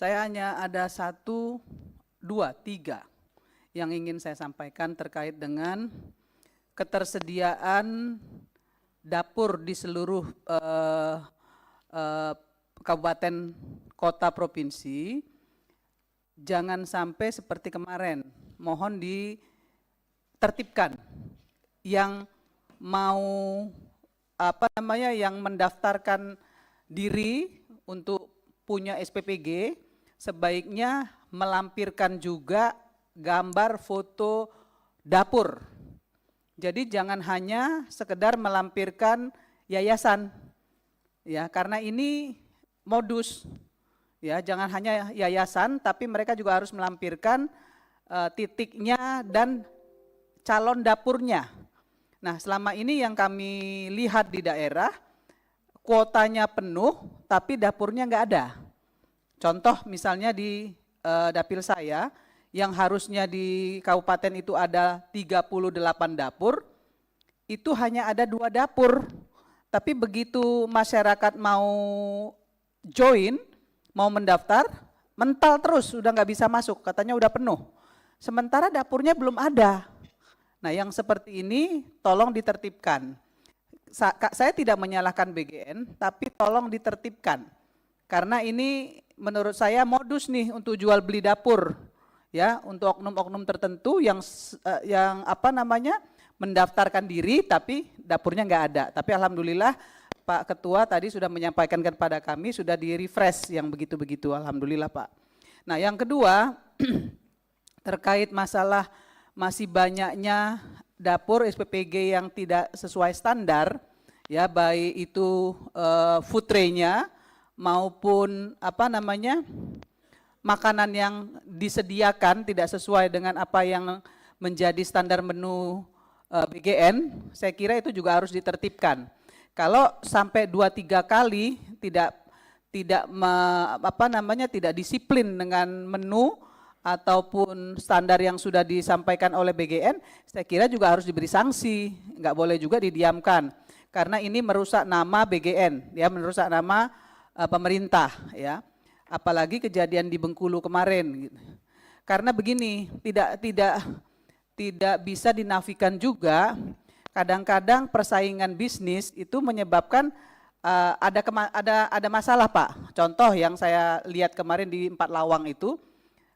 Saya hanya ada satu, dua, tiga yang ingin saya sampaikan terkait dengan ketersediaan dapur di seluruh kabupaten, kota, provinsi. Jangan sampai seperti kemarin, mohon ditertibkan. Yang mau yang mendaftarkan diri untuk punya SPPG, sebaiknya melampirkan juga gambar foto dapur. Jadi jangan hanya sekedar melampirkan yayasan, ya, karena ini modus, ya, jangan hanya yayasan, tapi mereka juga harus melampirkan titiknya dan calon dapurnya. Nah, selama ini yang kami lihat di daerah, kuotanya penuh, tapi dapurnya nggak ada. Contoh misalnya di dapil saya, yang harusnya di kabupaten itu ada 38 dapur, itu hanya ada 2 dapur. Tapi begitu masyarakat mau join, mau mendaftar, mental terus, udah nggak bisa masuk, katanya udah penuh. Sementara dapurnya belum ada. Nah, yang seperti ini tolong ditertibkan. Saya tidak menyalahkan BGN, tapi tolong ditertibkan. Karena ini menurut saya modus nih untuk jual beli dapur, ya, untuk oknum-oknum tertentu yang mendaftarkan diri tapi dapurnya nggak ada. Tapi alhamdulillah Pak Ketua tadi sudah menyampaikan kepada kami, sudah di-refresh yang begitu-begitu, alhamdulillah Pak. Nah, yang kedua terkait masalah masih banyaknya dapur SPPG yang tidak sesuai standar, ya, baik itu food tray-nya maupun makanan yang disediakan tidak sesuai dengan apa yang menjadi standar menu BGN, saya kira itu juga harus ditertibkan. Kalau sampai 2-3 kali tidak disiplin dengan menu ataupun standar yang sudah disampaikan oleh BGN, saya kira juga harus diberi sanksi, nggak boleh juga didiamkan, karena ini merusak nama BGN, ya, merusak nama pemerintah, ya, apalagi kejadian di Bengkulu kemarin. Karena begini, tidak bisa dinafikan juga, kadang-kadang persaingan bisnis itu menyebabkan ada masalah Pak. Contoh yang saya lihat kemarin di 4 Lawang itu,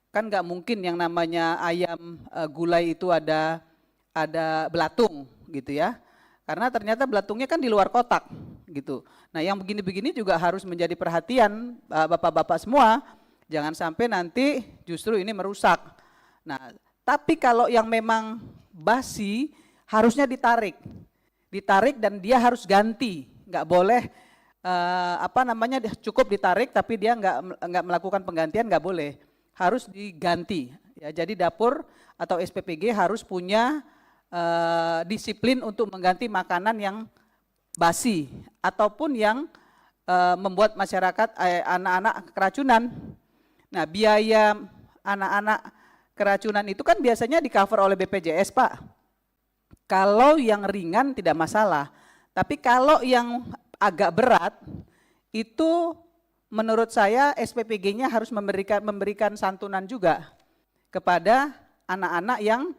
kan nggak mungkin yang namanya ayam gulai itu ada belatung gitu, ya, karena ternyata belatungnya kan di luar kotak gitu. Nah, yang begini-begini juga harus menjadi perhatian bapak-bapak semua, jangan sampai nanti justru ini merusak. Nah, tapi kalau yang memang basi harusnya ditarik dan dia harus ganti, nggak boleh cukup ditarik tapi dia nggak melakukan penggantian, nggak boleh, harus diganti, ya. Jadi dapur atau SPPG harus punya disiplin untuk mengganti makanan yang basi ataupun yang membuat masyarakat anak-anak keracunan. Nah, biaya anak-anak keracunan itu kan biasanya di-cover oleh BPJS, Pak. Kalau yang ringan tidak masalah, tapi kalau yang agak berat itu menurut saya SPPG-nya harus memberikan santunan juga kepada anak-anak yang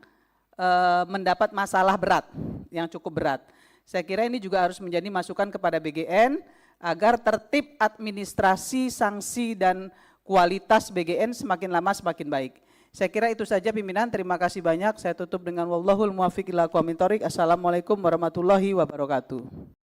mendapat masalah berat, yang cukup berat. Saya kira ini juga harus menjadi masukan kepada BGN agar tertib administrasi, sanksi, dan kualitas BGN semakin lama semakin baik. Saya kira itu saja pimpinan, terima kasih banyak. Saya tutup dengan wallahul muwaffiq ila aqwamit thoriq. Assalamualaikum warahmatullahi wabarakatuh.